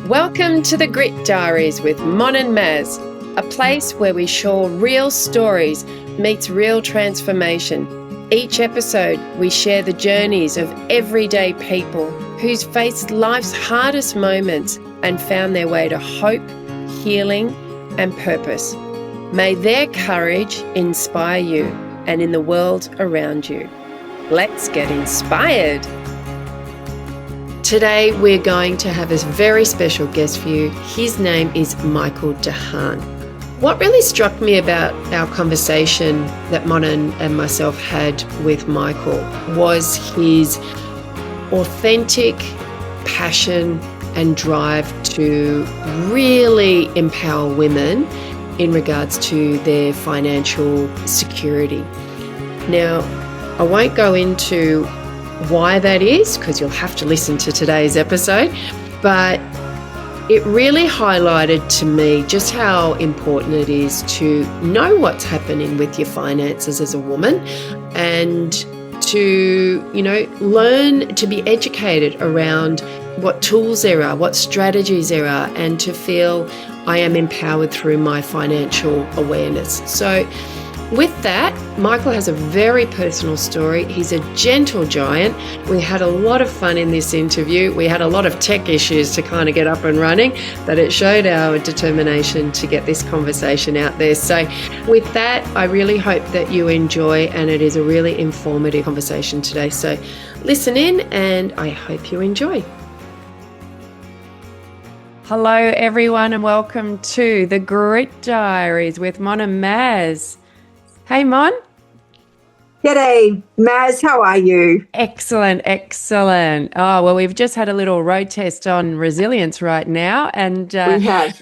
Welcome to the Grit Diaries with Mon and Maz, a place where we share real stories meets real transformation. Each episode, we share the journeys of everyday people who's faced life's hardest moments and found their way to hope, healing, and purpose. May their courage inspire you and in the world around you. Let's get inspired. Today, we're going to have a very special guest for you. His name is Michael de Haan. What really struck me about our conversation that Mona and myself had with Michael was his authentic passion and drive to really empower women in regards to their financial security. Now, I won't go into why that is, because you'll have to listen to today's episode, but it really highlighted to me just how important it is to know what's happening with your finances as a woman and to, learn to be educated around what tools there are, what strategies there are, and to feel I am empowered through my financial awareness. So with that, Michael has a very personal story. He's a gentle giant. We had a lot of fun in this interview. We had a lot of tech issues to kind of get up and running, but it showed our determination to get this conversation out there. So with that, I really hope that you enjoy, and it is a really informative conversation today. So listen in, and I hope you enjoy. Hello, everyone, and welcome to the Grit Diaries with Mon and Maz. Hey, Mon. G'day, Maz. How are you? Excellent. Oh, well, we've just had a little road test on resilience right now. And we have.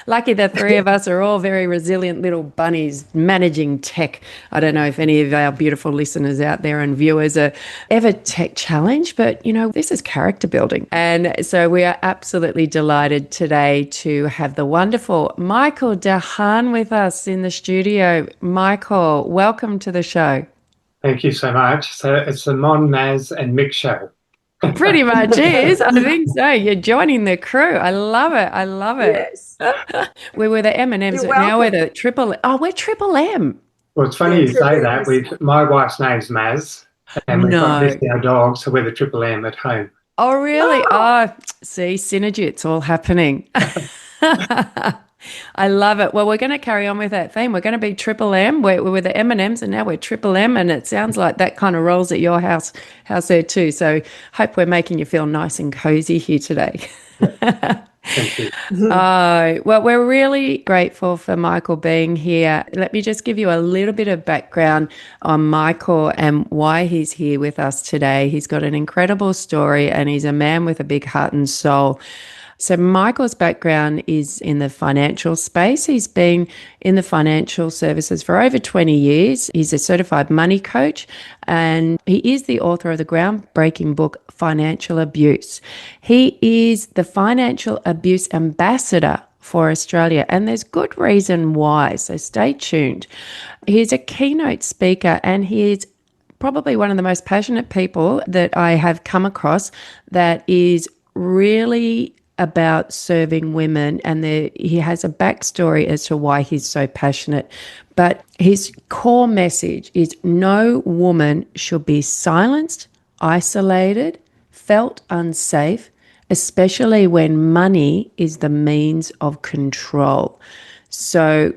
Lucky the three of us are all very resilient little bunnies managing tech. I don't know if any of our beautiful listeners out there and viewers are ever tech challenged, but, this is character building. And so we are absolutely delighted today to have the wonderful Michael de Haan with us in the studio. Michael, welcome to the show. Thank you so much. So it's a Mon, Maz and Mick show. Pretty much is. I think so. You're joining the crew. I love it. Yes. We were the M&Ms, but now we're the triple. Oh, we're triple M. Well, it's funny you say that. My wife's name's Maz, and we've got this, our dog, so we're the triple M at home. Oh, really? Oh, see, synergy. It's all happening. I love it. Well, we're going to carry on with that theme. We're going to be triple M. We were the M&Ms, and now we're triple M, and it sounds like that kind of rolls at your house there too. So hope we're making you feel nice and cozy here today. Thank you. Well, we're really grateful for Michael being here. Let me just give you a little bit of background on Michael and why he's here with us today. He's got an incredible story, and he's a man with a big heart and soul. So Michael's background is in the financial space. He's been in the financial services for over 20 years. He's a certified money coach, and he is the author of the groundbreaking book, Financial Abuse. He is the financial abuse ambassador for Australia, and there's good reason why, so stay tuned. He's a keynote speaker, and he is probably one of the most passionate people that I have come across that is really about serving women, and he has a backstory as to why he's so passionate. But his core message is no woman should be silenced, isolated, felt unsafe, especially when money is the means of control. So,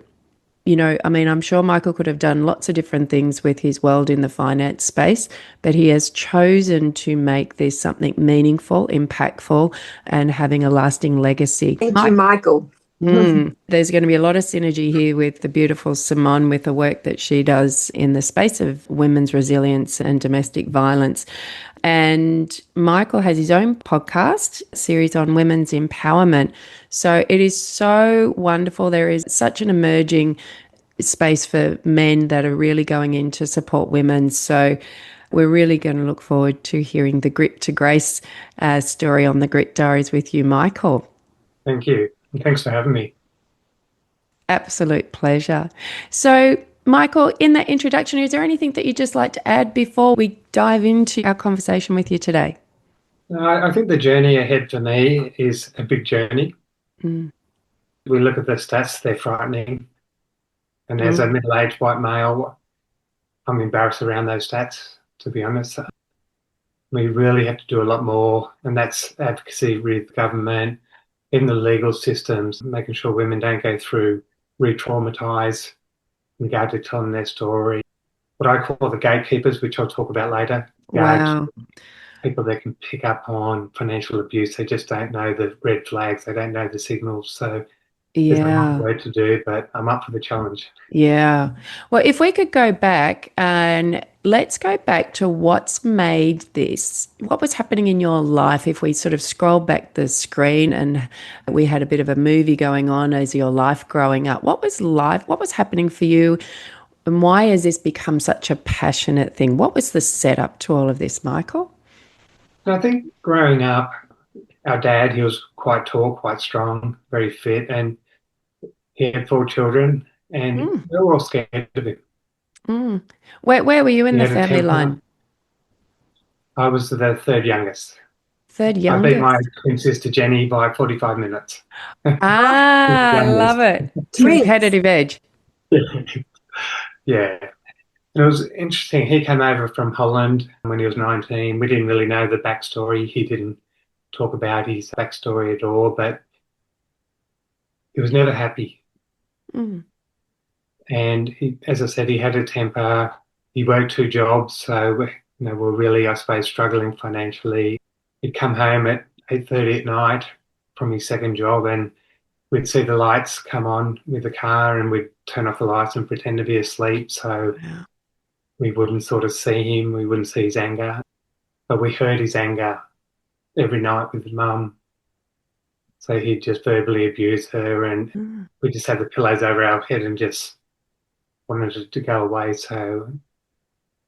I'm sure Michael could have done lots of different things with his world in the finance space, but he has chosen to make this something meaningful, impactful, and having a lasting legacy. Thank you, Michael. There's going to be a lot of synergy here with the beautiful Simone, with the work that she does in the space of women's resilience and domestic violence. And Michael has his own podcast series on women's empowerment. So it is so wonderful. There is such an emerging space for men that are really going in to support women. So we're really going to look forward to hearing the Grit to Grace story on the Grit Diaries with you, Michael. Thank you. And thanks for having me. Absolute pleasure. So Michael, in that introduction, is there anything that you'd just like to add before we dive into our conversation with you today? I think the journey ahead for me is a big journey. Mm. We look at the stats, they're frightening. And as a Mm. middle-aged white male, I'm embarrassed around those stats, to be honest. We really have to do a lot more, and that's advocacy with government, in the legal systems, making sure women don't go through re-traumatise in regard to telling their story. What I call the gatekeepers, which I'll talk about later, guards, Wow. people that can pick up on financial abuse. They just don't know the red flags. They don't know the signals. So there's a lot of Yeah. work to do, but I'm up for the challenge. Yeah. Well, if we could go back and let's go back to what's made this, what was happening in your life if we sort of scroll back the screen and we had a bit of a movie going on as your life growing up. What was happening for you and why has this become such a passionate thing? What was the setup to all of this, Michael? And I think growing up, our dad, he was quite tall, quite strong, very fit, and he had 4 children, and Mm, we were all scared of him. mm. Where were you in He the had a family temper. line? I was the third youngest. Third I beat my youngest. twin sister Jenny by 45 minutes. Ah, I love Youngest. it. Twins. Competitive edge. Yeah. And it was interesting. He came over from Holland when he was 19. We didn't really know the backstory. He didn't talk about his backstory at all, but he was never happy. Mm, And he, as I said, he had a temper. He worked 2 jobs, so we're really, I suppose, struggling financially. He'd come home at 8:30 at night from his second job, and we'd see the lights come on with the car, and we'd turn off the lights and pretend to be asleep, so wow. we wouldn't sort of see him. We wouldn't see his anger, but we heard his anger every night with his mum. So he'd just verbally abuse her, and Mm, we just had the pillows over our head and just wanted it to go away. So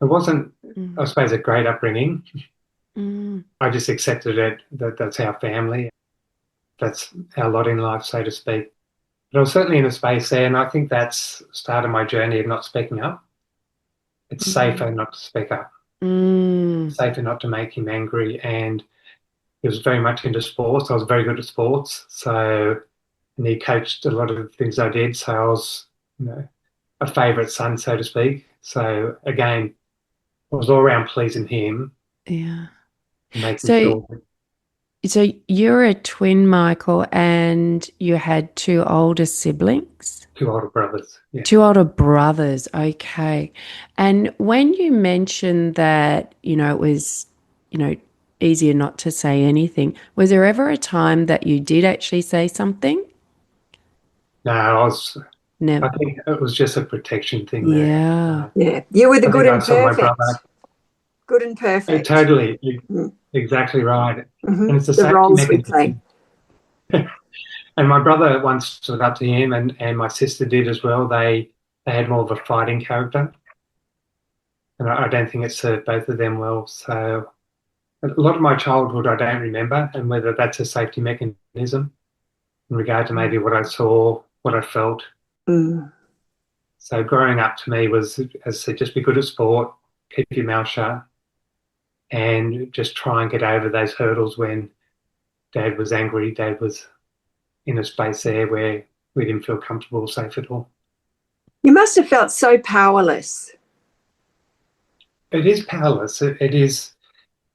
it wasn't, I mm, suppose, a great upbringing. mm, I just accepted it that that's our family. That's our lot in life, so to speak. But I was certainly in a space there, and I think that's started my journey of not speaking up. It's safer mm, not to speak up, mm. safer not to make him angry. And he was very much into sports. I was very good at sports. So, and he coached a lot of the things I did. So I was, a favourite son, so to speak. So again, I was all around pleasing him, Yeah. making So, sure that so you're a twin, Michael, and you had two older siblings, 2 older brothers. Yeah. two older brothers. Okay. And when you mentioned that, it was, you know, easier not to say anything, was there ever a time that you did actually say something? No, Never. I think it was just a protection thing there. Yeah. Yeah. You were the I good think I and saw my brother. perfect. Good and perfect. Totally, Mm. exactly right. Hmm. And it's a The safety roles we play. mechanism. And my brother once stood up to him, and my sister did as well. They had more of a fighting character, and I don't think it served both of them well. So a lot of my childhood I don't remember, and whether that's a safety mechanism in regard to maybe what I saw, what I felt. Mm. So growing up to me was, as I said, just be good at sport, keep your mouth shut, and just try and get over those hurdles when Dad was angry. Dad was in a space there where we didn't feel comfortable or safe at all. You must have felt so powerless. It is powerless. It is.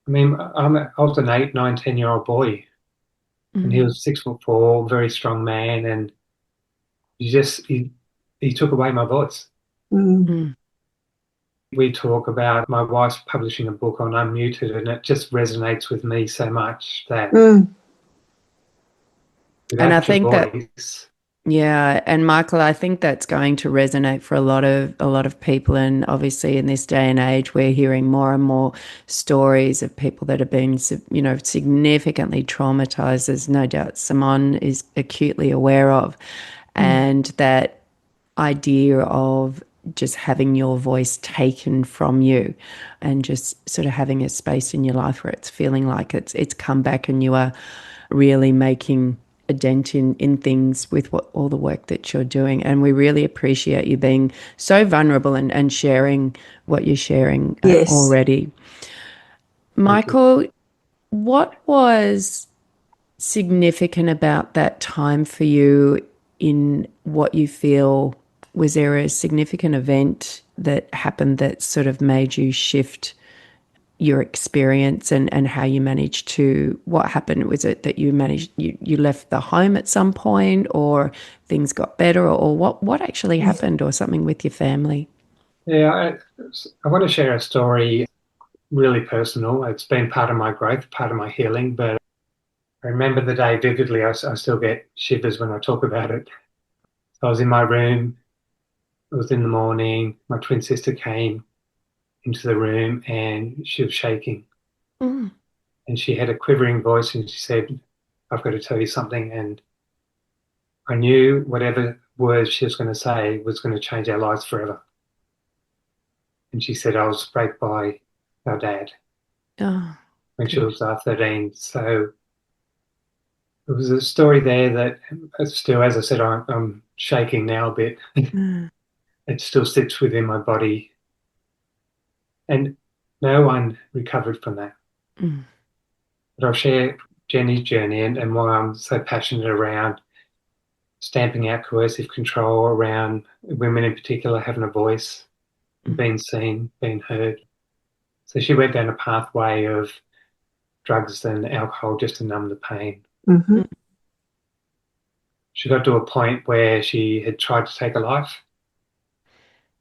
I mean, I was an 8, 9, 10-year-old boy, and he Mm, was 6'4", very strong man, and he took away my voice. Mm. mm. We talk about my wife's publishing a book on Unmuted, and it just resonates with me so much that Mm. And I without your think that voice, yeah, and Michael, I think that's going to resonate for a lot of people, and obviously in this day and age, we're hearing more and more stories of people that have been, significantly traumatized, as no doubt Simone is acutely aware of, Mm. and that idea of just having your voice taken from you and just sort of having a space in your life where it's feeling like it's come back and you are really making a dent in things with what all the work that you're doing. And we really appreciate you being so vulnerable and sharing what you're sharing Yes. already. thank you. Michael, What was significant about that time for you in what you feel? Was there a significant event that happened that sort of made you shift your experience and how you managed to, what happened? Was it that you left the home at some point, or things got better, or what actually happened, or something with your family? Yeah, I want to share a story, really personal. It's been part of my growth, part of my healing, but I remember the day vividly. I still get shivers when I talk about it. So I was in my room. It was in the morning. My twin sister came into the room and she was shaking. Mm. And she had a quivering voice and she said, I've got to tell you something. And I knew whatever words she was going to say was going to change our lives forever. And she said, I was raped by our dad Oh, when she was 13. So there was a story there that still, as I said, I'm shaking now a bit. mm, It still sits within my body. And no one recovered from that. mm, But I'll share Jenny's journey and why I'm so passionate around stamping out coercive control, around women in particular having a voice, mm, being seen, being heard. So she went down a pathway of drugs and alcohol just to numb the pain. Mm-hmm. mm, She got to a point where she had tried to take her life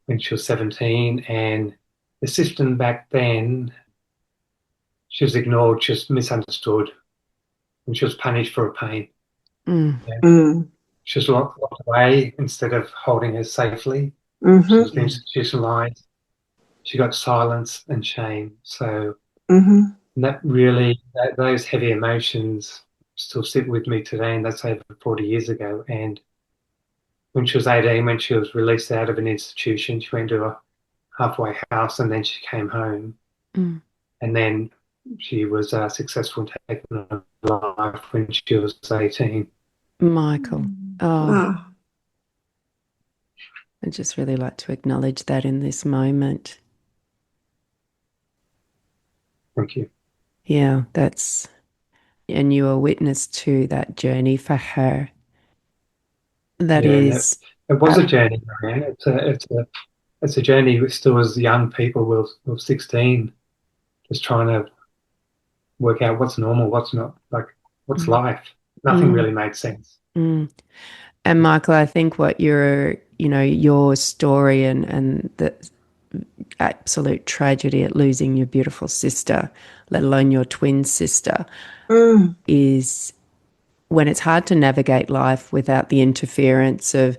when she was 17, and the system back then, she was ignored, she was misunderstood, and she was punished for her pain. mm, Yeah. Mm. She was locked away instead of holding her safely. She Mm-hmm. was institutionalized. She got silence and shame. So Mm-hmm. that really, those heavy emotions still sit with me today, and that's over 40 years ago. And when she was 18, when she was released out of an institution, she went to a halfway house and then she came home. mm. And then she was successful in taking her life when she was 18. Michael, oh, Oh, I'd just really like to acknowledge that in this moment. Thank you. Yeah, and you are witness to that journey for her. That Yeah, and it, is, it was uh, a journey, man. It's a journey still as young people. We're 16, just trying to work out what's normal, what's not, like what's mm, life. Nothing mm, really made sense. mm. And Michael, I think what your story and the absolute tragedy at losing your beautiful sister, let alone your twin sister, mm, is when it's hard to navigate life without the interference of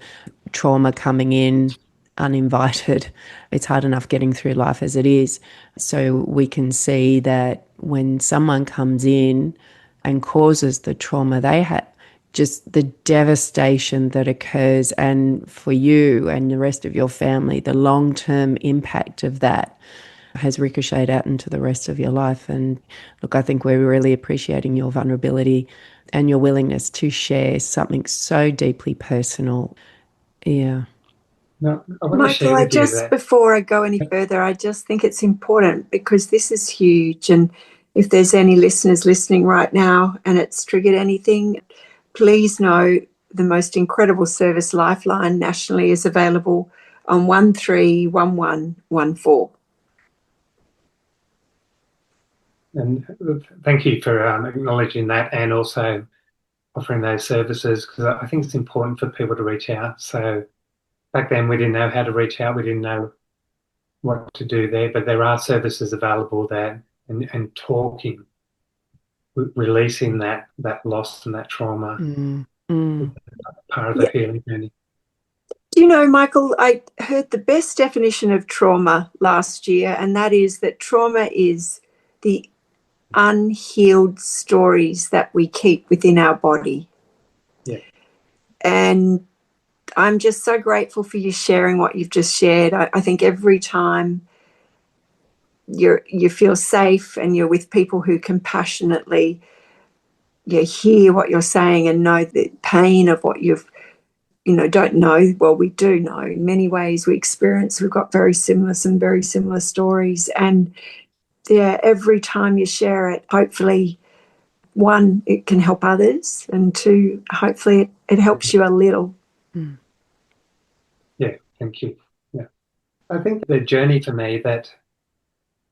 trauma coming in uninvited. It's hard enough getting through life as it is. So we can see that when someone comes in and causes the trauma they had, just the devastation that occurs, and for you and the rest of your family, the long-term impact of that has ricocheted out into the rest of your life. And look, I think we're really appreciating your vulnerability and your willingness to share something so deeply personal. Yeah. No, I want to Michael, share with you that. before I go any further, I just think it's important because this is huge. And if there's any listeners listening right now and it's triggered anything, please know the most incredible service Lifeline nationally is available on 131114. And thank you for acknowledging that and also offering those services, because I think it's important for people to reach out. So back then we didn't know how to reach out, we didn't know what to do there, but there are services available there, and talking, releasing that loss and that trauma, Mm, mm, part of the Yeah. healing journey. Do you know, Michael, I heard the best definition of trauma last year, and that is that trauma is the unhealed stories that we keep within our body. Yeah. And I'm just so grateful for you sharing what you've just shared. I think every time you feel safe and you're with people who compassionately hear what you're saying and know the pain of what you've don't know. Well, we do know in many ways. We've got some very similar stories, and yeah, every time you share it, hopefully, one, it can help others, and two, hopefully it helps you a little. Mm. Yeah, thank you. Yeah. I think the journey for me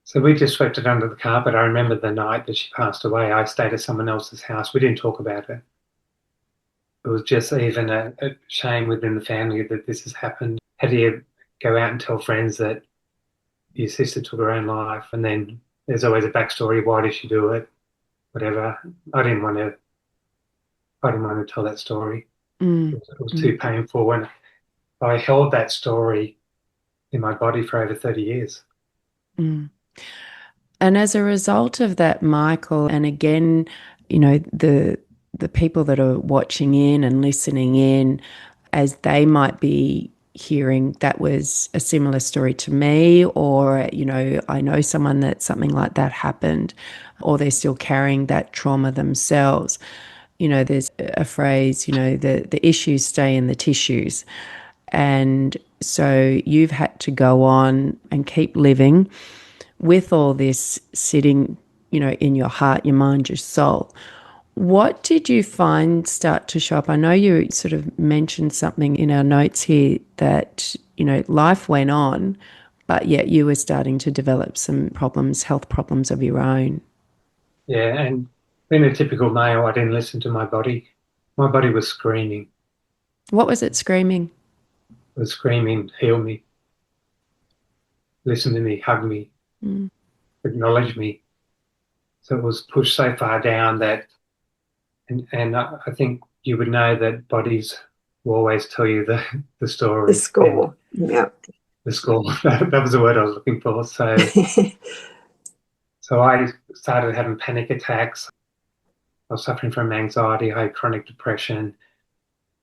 so we just swept it under the carpet. I remember the night that she passed away, I stayed at someone else's house. We didn't talk about it. It was just even a shame within the family that this has happened. How do you go out and tell friends that your sister took her own life? And then there's always a backstory. Why did she do it? Whatever. I didn't want to tell that story. Mm. It was too painful. And I held that story in my body for over 30 years. Mm. And as a result of that, Michael, and again, you know, the people that are watching in and listening in, as they might be hearing that was a similar story to me, or, you know, I know someone that something like that happened, or they're still carrying that trauma themselves. You know, there's a phrase, you know, the issues stay in the tissues. And so you've had to go on and keep living with all this sitting, you know, in your heart, your mind, your soul. What did you find start to show up? I know you sort of mentioned something in our notes here that, you know, life went on, but yet you were starting to develop some problems, health problems of your own. Yeah, and being a typical male, I didn't listen to my body. My body was screaming. What was it screaming? It was screaming, heal me, listen to me, hug me, Mm. acknowledge me. So it was pushed so far down that, and I think you would know that bodies will always tell you the The story and score. Yeah. the score. That was the word I was looking for. So I started having panic attacks. I was suffering from anxiety, I had chronic depression,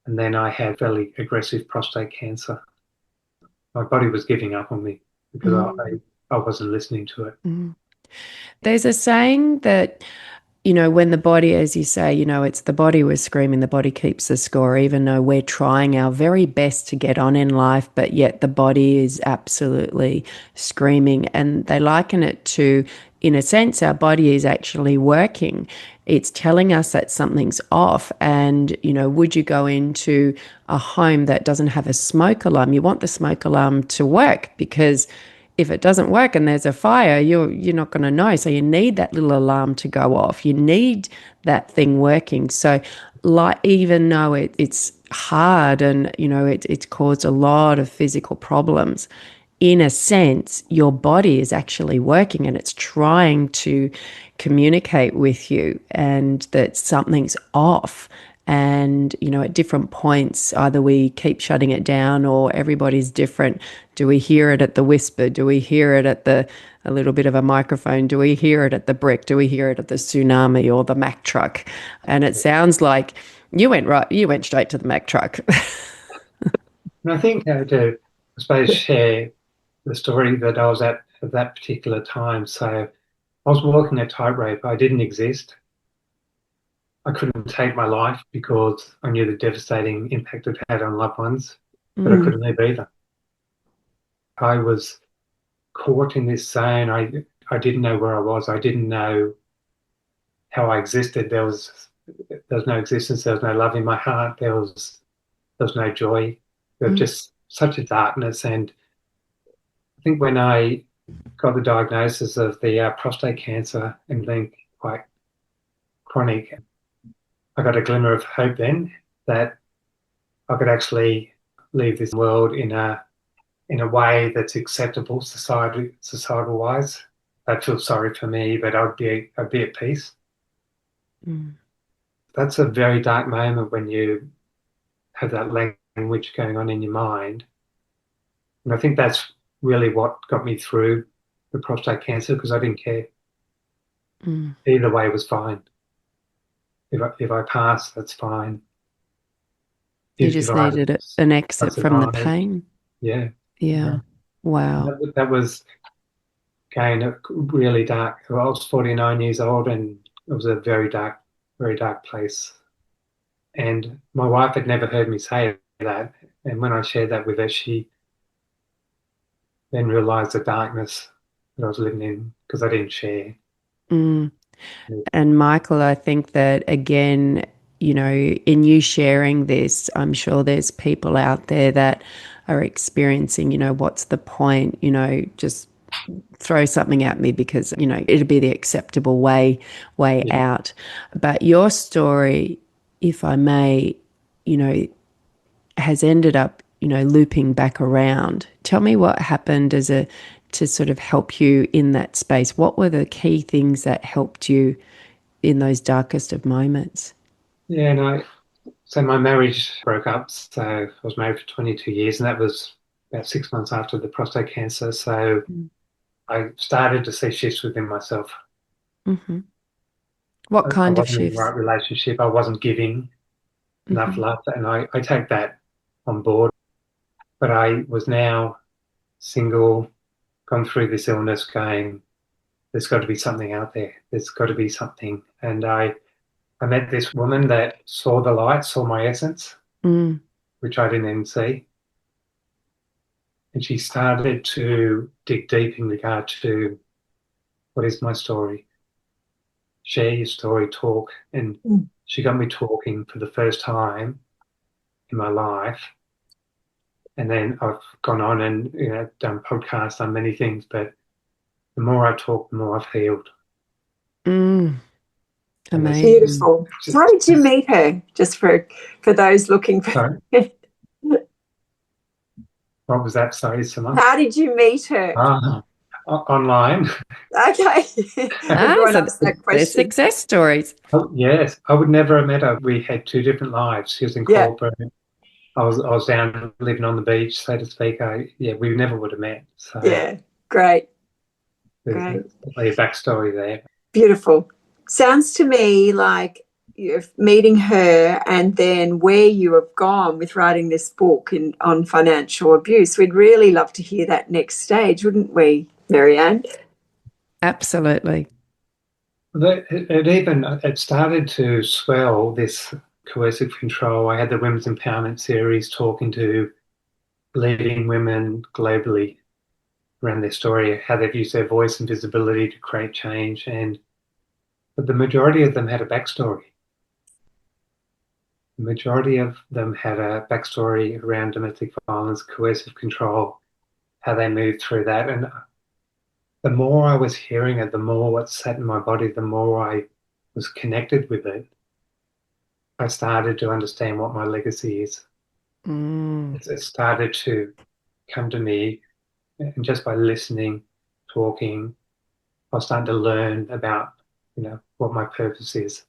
and then I had fairly aggressive prostate cancer. My body was giving up on me because I wasn't listening to it. Mm. There's a saying that, you know, when the body, as you say, you know, it's the body was screaming, the body keeps the score, even though we're trying our very best to get on in life, but yet the body is absolutely screaming. And they liken it to, in a sense, our body is actually working. It's telling us that something's off. And, you know, would you go into a home that doesn't have a smoke alarm? You want the smoke alarm to work, because if it doesn't work and there's a fire, you're not going to know. So you need that little alarm to go off. You need that thing working. So, like, even though it's hard and, you know, it's caused a lot of physical problems, in a sense, your body is actually working and it's trying to communicate with you, and that something's off. And, you know, at different points, either we keep shutting it down or everybody's different. Do we hear it at the whisper? Do we hear it at a little bit of a microphone? Do we hear it at the brick? Do we hear it at the tsunami or the Mack truck? And it sounds like you went straight to the Mack truck. And I think I suppose, share the story that I was at that particular time. So I was walking a tightrope. I didn't exist. I couldn't take my life because I knew the devastating impact it had on loved ones, but I Mm, couldn't live either. I was caught in this zone. I didn't know where I was. I didn't know how I existed. There was no existence. There was no love in my heart. There was no joy. There was mm, just such a darkness. And I think when I got the diagnosis of the prostate cancer and being quite chronic, I got a glimmer of hope then that I could actually leave this world in a way that's acceptable societal wise. I'd feel sorry for me, but I'd be at peace. mm. That's a very dark moment when you have that language going on in your mind. And I think that's really what got me through the prostate cancer, because I didn't care. Mm. Either way was fine. If I pass, that's fine. You If just I needed an exit from the survive, pain. yeah. Yeah. Wow. That was again really dark. I was 49 years old, and it was a very dark place. And my wife had never heard me say that. And when I shared that with her, she then realized the darkness that I was living in because I didn't share. Mm. And Michael, I think that again, in you sharing this, I'm sure there's people out there that are experiencing, what's the point, just throw something at me because, it'd be the acceptable way out. But your story, if I may, has ended up, looping back around. Tell me what happened to sort of help you in that space. What were the key things that helped you in those darkest of moments? Yeah, no. So my marriage broke up. So I was married for 22 years, and that was about 6 months after the prostate cancer. So I started to see shifts within myself. Mm-hmm. What I kind of wasn't in the shifts? right relationship. I wasn't giving enough Mm-hmm. love, and I take that on board. But I was now single, gone through this illness, going, there's got to be something out there. There's got to be something. And I met this woman that saw the light, saw my essence, Mm. which I didn't even see. And she started to dig deep in regard to what is my story, share your story, talk. And she got me talking for the first time in my life. And then I've gone on and done podcasts, done many things, but the more I talk, the more I've healed. Mm. And Amazing. Beautiful. How did you meet her? Just for those looking for. Sorry, what was that? Sorry, Simone. How did you meet her? Online. Okay. Everyone So asks that they're question. success stories. Oh, yes, I would never have met her. We had two different lives. She was in Yeah. corporate. I was down living on the beach, so to speak. We never would have met. So Yeah. Great. there's Great. a backstory there. Beautiful. Sounds to me like you're meeting her and then where you have gone with writing this book on financial abuse. We'd really love to hear that next stage, wouldn't we, Marianne? Absolutely. It started to swell, this coercive control. I had the Women's Empowerment series talking to leading women globally around their story, how they've used their voice and visibility to create change. But the majority of them had a backstory. The majority of them had a backstory around domestic violence, coercive control, how they moved through that. And the more I was hearing it, the more what sat in my body, the more I was connected with it. I started to understand what my legacy is. It started to come to me, and just by listening, talking, I was starting to learn about, what my purpose is.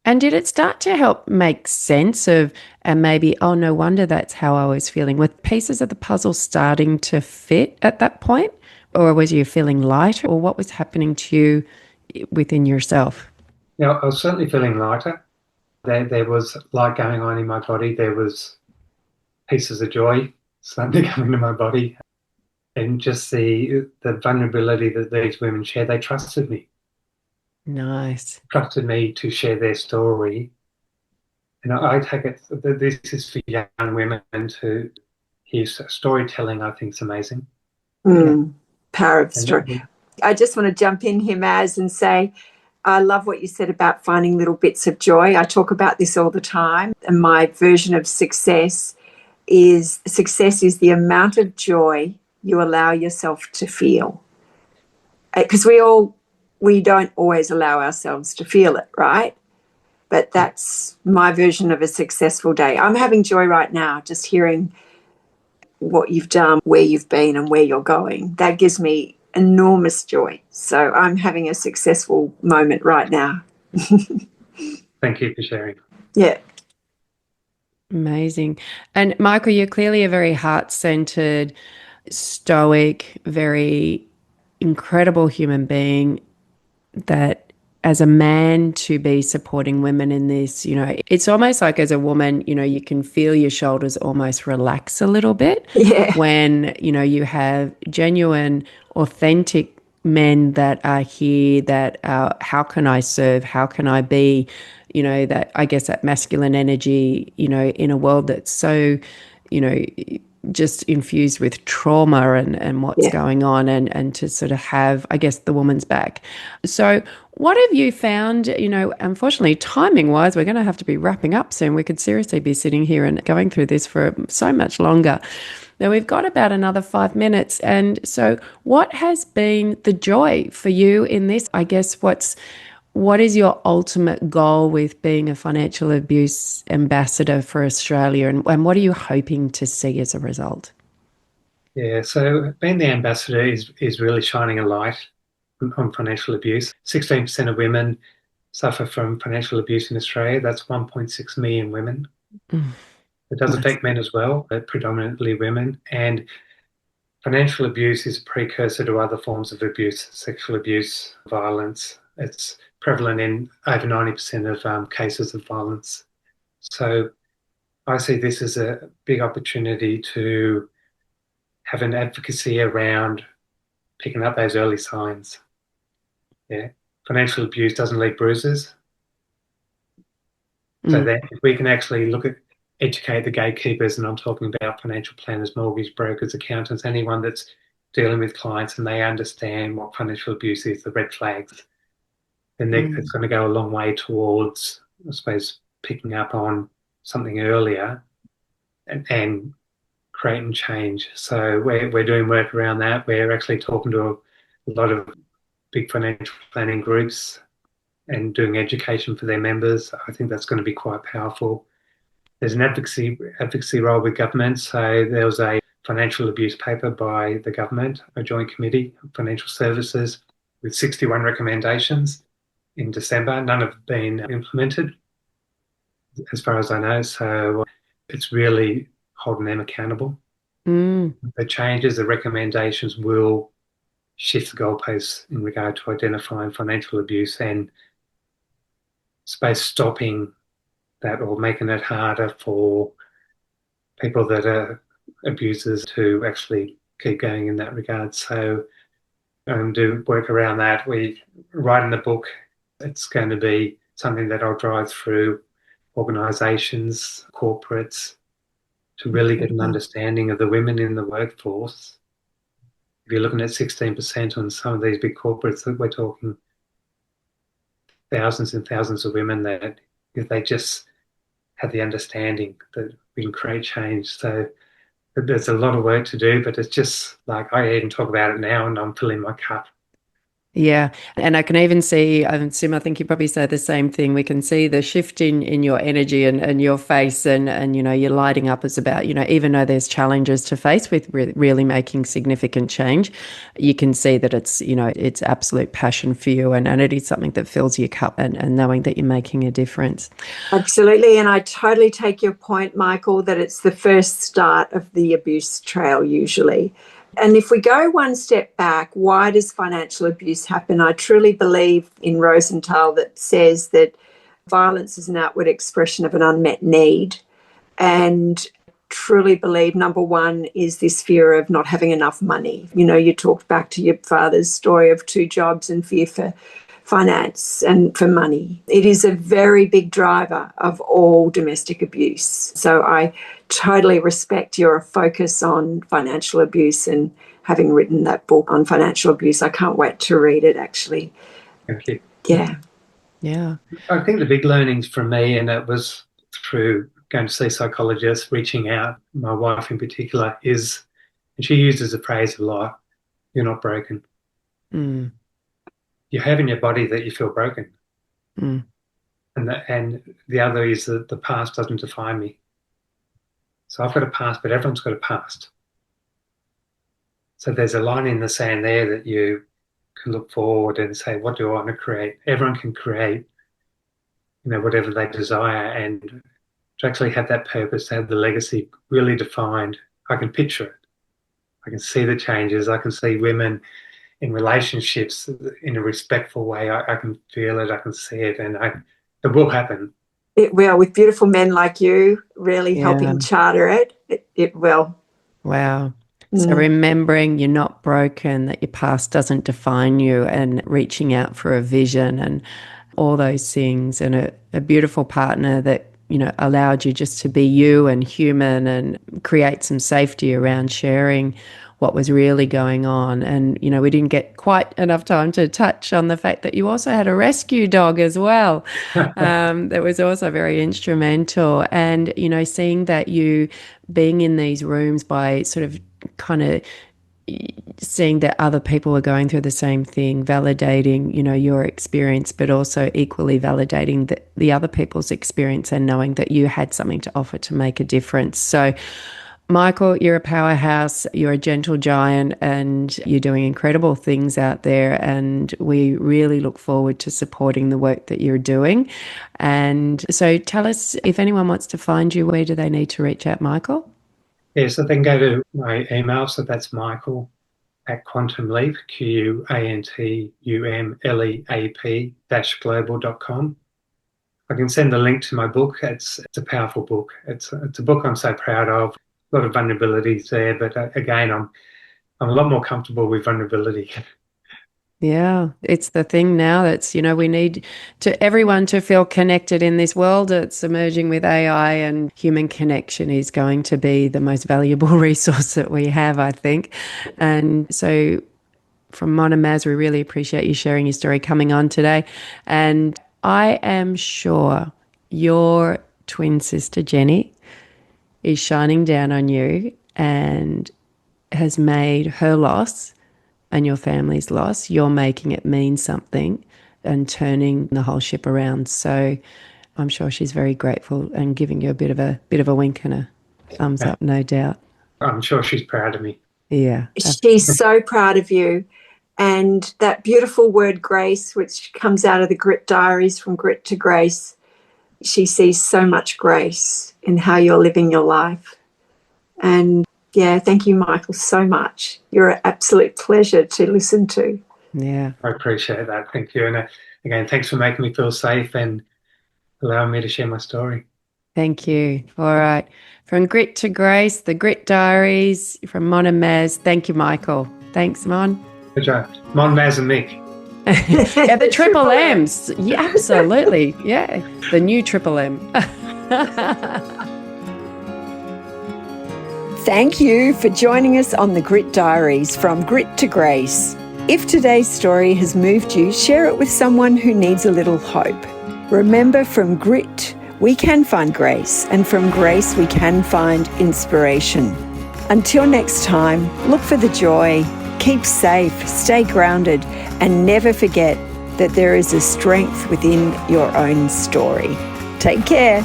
And did it start to help make sense of, and maybe, oh, no wonder that's how I was feeling? Were pieces of the puzzle starting to fit at that point? Or was you feeling lighter? Or what was happening to you within yourself? I was certainly feeling lighter. There was light going on in my body. There was pieces of joy starting to come into my body. And just the vulnerability that these women share, they trusted me. Nice. Trusted me to share their story. And I take it that this is for young women to hear storytelling. I think is amazing. Power of story. I just want to jump in here, Maz, and say I love what you said about finding little bits of joy. I talk about this all the time, and my version of success is the amount of joy you allow yourself to feel. Because we don't always allow ourselves to feel it, right? But that's my version of a successful day. I'm having joy right now, just hearing what you've done, where you've been and where you're going. That gives me enormous joy. So I'm having a successful moment right now. Thank you for sharing. Yeah. Amazing. And Michael, you're clearly a very heart-centered, stoic, very incredible human being that as a man to be supporting women in this, it's almost like as a woman, you can feel your shoulders almost relax a little bit when, you have genuine, authentic men that are here that are, how can I serve? How can I be, that, I guess, that masculine energy, in a world that's so, just infused with trauma and what's going on, and to sort of have, I guess, the woman's back. So what have you found, unfortunately, timing wise, we're going to have to be wrapping up soon. We could seriously be sitting here and going through this for so much longer. Now we've got about another 5 minutes. And so what has been the joy for you in this? I guess what is your ultimate goal with being a financial abuse ambassador for Australia, and what are you hoping to see as a result? Yeah, so being the ambassador is really shining a light on financial abuse. 16% of women suffer from financial abuse in Australia. That's 1.6 million women. It does affect men as well, but predominantly women. And financial abuse is a precursor to other forms of abuse, sexual abuse, violence. It's prevalent in over 90% of cases of violence. So I see this as a big opportunity to have an advocacy around picking up those early signs. Yeah, financial abuse doesn't leave bruises. So that if we can actually educate the gatekeepers, and I'm talking about financial planners, mortgage brokers, accountants, anyone that's dealing with clients, and they understand what financial abuse is, the red flags, then it's going to go a long way towards, I suppose, picking up on something earlier and creating change. So we're doing work around that. We're actually talking to a lot of big financial planning groups and doing education for their members. I think that's going to be quite powerful. There's an advocacy role with government. So there was a financial abuse paper by the government, a joint committee of financial services, with 61 recommendations in December. None have been implemented, as far as I know. So it's really holding them accountable. The changes, the recommendations will shift the goalposts in regard to identifying financial abuse and stopping that, or making it harder for people that are abusers to actually keep going in that regard. So do work around that. We write in the book. It's going to be something that I'll drive through organisations, corporates, to really get an understanding of the women in the workforce. If you're looking at 16% on some of these big corporates, that we're talking thousands and thousands of women that, if they just have the understanding that we can create change. So there's a lot of work to do, but it's just like, I even talk about it now and I'm filling my cup. Yeah. And I can even see, Sim, I think you probably say the same thing. We can see the shift in your energy and your face, and you're lighting up as about, even though there's challenges to face with really making significant change, you can see that it's absolute passion for you, and it is something that fills your cup, and knowing that you're making a difference. Absolutely. And I totally take your point, Michael, that it's the first start of the abuse trail usually. And if we go one step back, why does financial abuse happen? I truly believe in Rosenthal that says that violence is an outward expression of an unmet need. And truly believe number one is this fear of not having enough money. You talked back to your father's story of 2 jobs and fear for finance and for money. It is a very big driver of all domestic abuse. So I totally respect your focus on financial abuse and having written that book on financial abuse. I can't wait to read it, actually. Thank you. Yeah. Yeah. I think the big learnings from me, and it was through going to see psychologists, reaching out, my wife in particular, and she uses the phrase a lot, you're not broken. You have in your body that you feel broken. And the other is that the past doesn't define me. So I've got a past, but everyone's got a past. So there's a line in the sand there that you can look forward and say, what do I want to create? Everyone can create, whatever they desire, and to actually have that purpose, to have the legacy really defined. I can picture it. I can see the changes. I can see women in relationships in a respectful way. I can feel it. I can see it, and it will happen. It will, with beautiful men like you really helping charter it. It will. Wow. So remembering you're not broken, that your past doesn't define you, and reaching out for a vision and all those things, and a beautiful partner that allowed you just to be you and human and create some safety around sharing what was really going on. And, we didn't get quite enough time to touch on the fact that you also had a rescue dog as well. That was also very instrumental. And, seeing that you being in these rooms by sort of kind of seeing that other people are going through the same thing, validating, your experience, but also equally validating the other people's experience and knowing that you had something to offer to make a difference. So, Michael, you're a powerhouse, you're a gentle giant, and you're doing incredible things out there. And we really look forward to supporting the work that you're doing. And so tell us, if anyone wants to find you, where do they need to reach out, Michael? Yeah, so they can go to my email. So that's Michael at quantumleap, QUANTUMLEAP-global.com. I can send the link to my book. It's a powerful book. It's a book I'm so proud of. A lot of vulnerabilities there, but again, I'm a lot more comfortable with vulnerability. Yeah, it's the thing now that's, we need everyone to feel connected in this world. It's emerging with AI, and human connection is going to be the most valuable resource that we have, I think. And so from Mon and Maz, we really appreciate you sharing your story, coming on today. And I am sure your twin sister, Jenny, is shining down on you and has made her loss and your family's loss, you're making it mean something and turning the whole ship around. So I'm sure she's very grateful and giving you a bit of a wink and a thumbs up, no doubt. I'm sure she's proud of me. Yeah. She's so proud of you. And that beautiful word grace, which comes out of the Grit Diaries, From Grit to Grace, she sees so much grace in how you're living your life. And yeah, thank you, Michael, so much. You're an absolute pleasure to listen to. Yeah. I appreciate that. Thank you. And again, thanks for making me feel safe and allowing me to share my story. Thank you. All right. From Grit to Grace, the Grit Diaries, from Mon and Maz. Thank you, Michael. Thanks, Mon. Good job. Mon, Maz and Mick. Yeah, the triple M's. Yeah, absolutely. Yeah, the new triple M. Thank you for joining us on the Grit Diaries, From Grit to Grace. If today's story has moved you, share it with someone who needs a little hope. Remember, from grit, we can find grace, and from grace, we can find inspiration. Until next time, look for the joy, keep safe, stay grounded, and never forget that there is a strength within your own story. Take care.